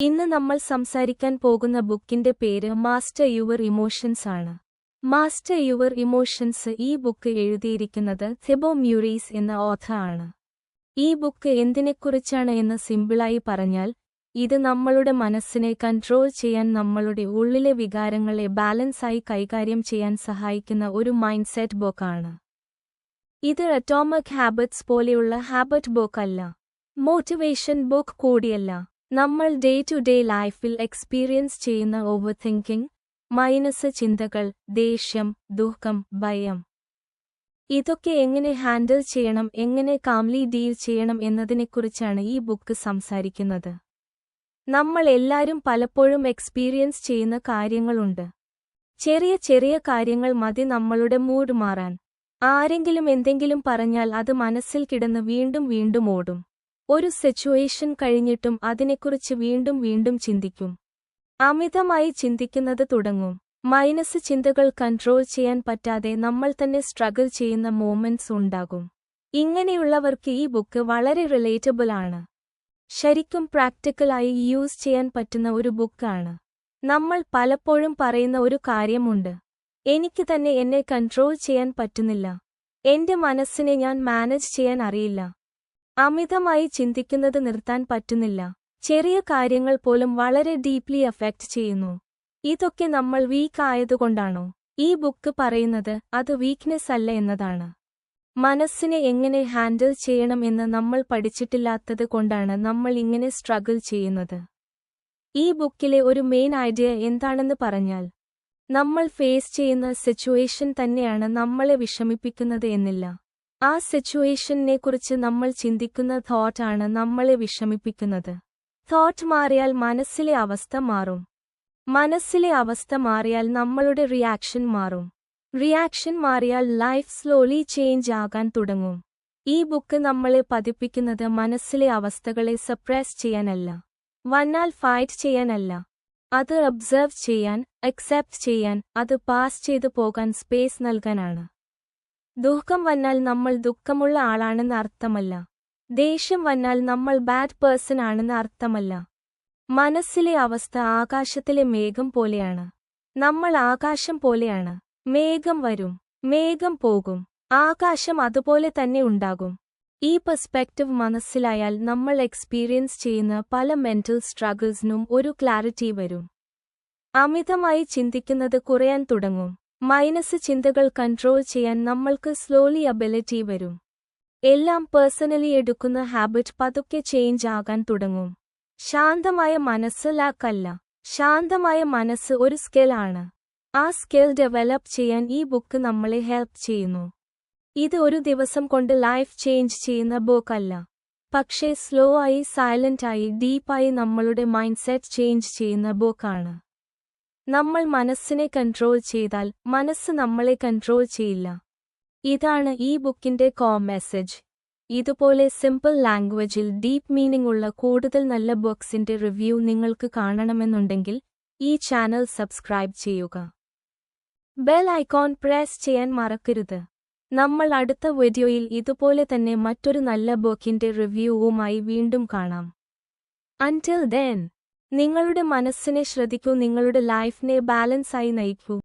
ഇന്ന് നമ്മൾ സംസാരിക്കാൻ പോകുന്ന ബുക്കിന്റെ പേര് മാസ്റ്റർ യുവർ ഇമോഷൻസ് ആണ്. മാസ്റ്റർ യുവർ ഇമോഷൻസ് ഈ ബുക്ക് എഴുതിയിരിക്കുന്നത് തിബോ മ്യൂറീസ് എന്ന ഓഥർ ആണ്. ഈ ബുക്ക് എന്തിനെക്കുറിച്ചാണ് എന്ന് സിമ്പിളായി പറഞ്ഞാൽ, ഇത് നമ്മളുടെ മനസ്സിനെ കൺട്രോൾ ചെയ്യാൻ, നമ്മളുടെ ഉള്ളിലെ വികാരങ്ങളെ ബാലൻസായി കൈകാര്യം ചെയ്യാൻ സഹായിക്കുന്ന ഒരു മൈൻഡ് സെറ്റ് ബുക്കാണ്. ഇത് അറ്റോമിക് ഹാബിറ്റ്സ് പോലെയുള്ള ഹാബിറ്റ് ബുക്ക് അല്ല, മോട്ടിവേഷൻ ബുക്ക് കൂടിയല്ല. നമ്മൾ ഡേ ടു ഡേ ലൈഫിൽ എക്സ്പീരിയൻസ് ചെയ്യുന്ന ഓവർ തിങ്കിങ്, മൈനസ് ചിന്തകൾ, ദേഷ്യം, ദുഃഖം, ഭയം, ഇതൊക്കെ എങ്ങനെ ഹാൻഡിൽ ചെയ്യണം, എങ്ങനെ കാംലി ഡീൽ ചെയ്യണം എന്നതിനെക്കുറിച്ചാണ് ഈ ബുക്ക് സംസാരിക്കുന്നത്. നമ്മൾ എല്ലാവരും പലപ്പോഴും എക്സ്പീരിയൻസ് ചെയ്യുന്ന കാര്യങ്ങളുണ്ട്. ചെറിയ ചെറിയ കാര്യങ്ങൾ മതി നമ്മളുടെ മൂഡ് മാറാൻ. ആരെങ്കിലും എന്തെങ്കിലും പറഞ്ഞാൽ അത് മനസ്സിൽ കിടന്ന് വീണ്ടും വീണ്ടും ഓടും. ഒരു സിറ്റുവേഷൻ കഴിഞ്ഞിട്ടും അതിനെക്കുറിച്ച് വീണ്ടും വീണ്ടും ചിന്തിക്കും. അമിതമായി ചിന്തിക്കുന്നത് തുടങ്ങും. മൈനസ് ചിന്തകൾ കൺട്രോൾ ചെയ്യാൻ പറ്റാതെ നമ്മൾ തന്നെ സ്ട്രഗിൾ ചെയ്യുന്ന മൊമെന്റ്സ് ഉണ്ടാകും. ഇങ്ങനെയുള്ളവർക്ക് ഈ ബുക്ക് വളരെ റിലേറ്റബിൾ ആണ്. ശരിക്കും പ്രാക്ടിക്കലായി യൂസ് ചെയ്യാൻ പറ്റുന്ന ഒരു ബുക്കാണ്. നമ്മൾ പലപ്പോഴും പറയുന്ന ഒരു കാര്യമുണ്ട്, എനിക്ക് തന്നെ എന്നെ കൺട്രോൾ ചെയ്യാൻ പറ്റുന്നില്ല, എന്റെ മനസ്സിനെ ഞാൻ മാനേജ് ചെയ്യാൻ അറിയില്ല. അമിതമായി ചിന്തിക്കുന്നത് നിർത്താൻ പറ്റുന്നില്ല. ചെറിയ കാര്യങ്ങൾ പോലും വളരെ ഡീപ്ലി അഫക്റ്റ് ചെയ്യുന്നു. ഇതൊക്കെ നമ്മൾ വീക്ക് ആയതുകൊണ്ടാണോ? ഈ ബുക്ക് പറയുന്നത് അത് വീക്ക്നെസ് അല്ല എന്നതാണ്. മനസ്സിനെ എങ്ങനെ ഹാൻഡിൽ ചെയ്യണം എന്ന് നമ്മൾ പഠിച്ചിട്ടില്ലാത്തത് കൊണ്ടാണ് നമ്മൾ ഇങ്ങനെ സ്ട്രഗിൾ ചെയ്യുന്നത്. ഈ ബുക്കിലെ ഒരു മെയിൻ ഐഡിയ എന്താണെന്ന് പറഞ്ഞാൽ, നമ്മൾ ഫേസ് ചെയ്യുന്ന സിറ്റുവേഷൻ തന്നെയാണ് നമ്മളെ വിഷമിപ്പിക്കുന്നത് എന്നില്ല. ആ സിറ്റുവേഷനെക്കുറിച്ച് നമ്മൾ ചിന്തിക്കുന്ന തോട്ടാണ് നമ്മളെ വിഷമിപ്പിക്കുന്നത്. തോട്ട് മാറിയാൽ മനസ്സിലെ അവസ്ഥ മാറും. മനസ്സിലെ അവസ്ഥ മാറിയാൽ നമ്മളുടെ റിയാക്ഷൻ മാറും. റിയാക്ഷൻ മാറിയാൽ ലൈഫ് സ്ലോലി ചേഞ്ച് ആകാൻ തുടങ്ങും. ഈ ബുക്ക് നമ്മളെ പതിപ്പിക്കുന്നത് മനസ്സിലെ അവസ്ഥകളെ സപ്രസ് ചെയ്യാനല്ല, വന്നാൽ ഫൈറ്റ് ചെയ്യാനല്ല, അത് ഒബ്സർവ് ചെയ്യാൻ, അക്സെപ്റ്റ് ചെയ്യാൻ, അത് പാസ് ചെയ്തു പോകാൻ സ്പേസ് നൽകാനാണ്. ദുഃഖം വന്നാൽ നമ്മൾ ദുഃഖമുള്ള ആളാണെന്ന് അർത്ഥമല്ല. ദേഷ്യം വന്നാൽ നമ്മൾ ബാഡ് പേഴ്സൺ ആണെന്ന് അർത്ഥമല്ല. മനസ്സിലെ അവസ്ഥ ആകാശത്തിലെ മേഘം പോലെയാണ്. നമ്മൾ ആകാശം പോലെയാണ്. മേഘം വരും, മേഘം പോകും, ആകാശം അതുപോലെ തന്നെ ഉണ്ടാകും. ഈ പെർസ്പെക്റ്റീവ് മനസ്സിലായാൽ നമ്മൾ എക്സ്പീരിയൻസ് ചെയ്യുന്ന പല മെന്റൽ സ്ട്രഗിൾസിനും ഒരു ക്ലാരിറ്റി വരും. അമിതമായി ചിന്തിക്കുന്നത് കുറയാൻ തുടങ്ങും. മൈനസ് ചിന്തകൾ കൺട്രോൾ ചെയ്യാൻ നമ്മൾക്ക് സ്ലോലി അബിലിറ്റി വരും. എല്ലാം പേഴ്സണലി എടുക്കുന്ന ഹാബിറ്റ് പതുക്കെ ചേഞ്ച് ആകാൻ തുടങ്ങും. ശാന്തമായ മനസ്സ് ലാക്കല്ല, ശാന്തമായ മനസ്സ് ഒരു സ്കിൽ ആണ്. ആ സ്കിൽ ഡെവലപ്പ് ചെയ്യാൻ ഈ ബുക്ക് നമ്മളെ ഹെൽപ്പ് ചെയ്യുന്നു. ഇത് ഒരു ദിവസം കൊണ്ട് ലൈഫ് ചേഞ്ച് ചെയ്യുന്ന ബുക്ക് അല്ല, പക്ഷേ സ്ലോ ആയി, സൈലന്റായി, ഡീപ്പായി നമ്മളുടെ മൈൻഡ് സെറ്റ് ചേഞ്ച് ചെയ്യുന്ന ബുക്കാണ്. നമ്മൾ മനസ്സിനെ കൺട്രോൾ ചെയ്താൽ മനസ്സ് നമ്മളെ കൺട്രോൾ ചെയ്യില്ല. ഇതാണ് ഈ ബുക്കിന്റെ കോർ മെസ്സേജ്. ഇതുപോലെ സിമ്പിൾ ലാംഗ്വേജിൽ ഡീപ്പ് മീനിംഗ് ഉള്ള കൂടുതൽ നല്ല ബുക്സിന്റെ റിവ്യൂ നിങ്ങൾക്ക് കാണണമെന്നുണ്ടെങ്കിൽ ഈ ചാനൽ സബ്സ്ക്രൈബ് ചെയ്യുക. ബെൽ ഐക്കോൺ പ്രസ് ചെയ്യാൻ മറക്കരുത്. നമ്മൾ അടുത്ത വീഡിയോയിൽ ഇതുപോലെ തന്നെ മറ്റൊരു നല്ല ബുക്കിന്റെ റിവ്യൂവുമായി വീണ്ടും കാണാം. അൺടിൽ ദെൻ, നിങ്ങളുടെ മനസ്സിനെ ശ്രദ്ധിക്കൂ, നിങ്ങളുടെ ലൈഫിനെ ബാലൻസായി നയിക്കൂ.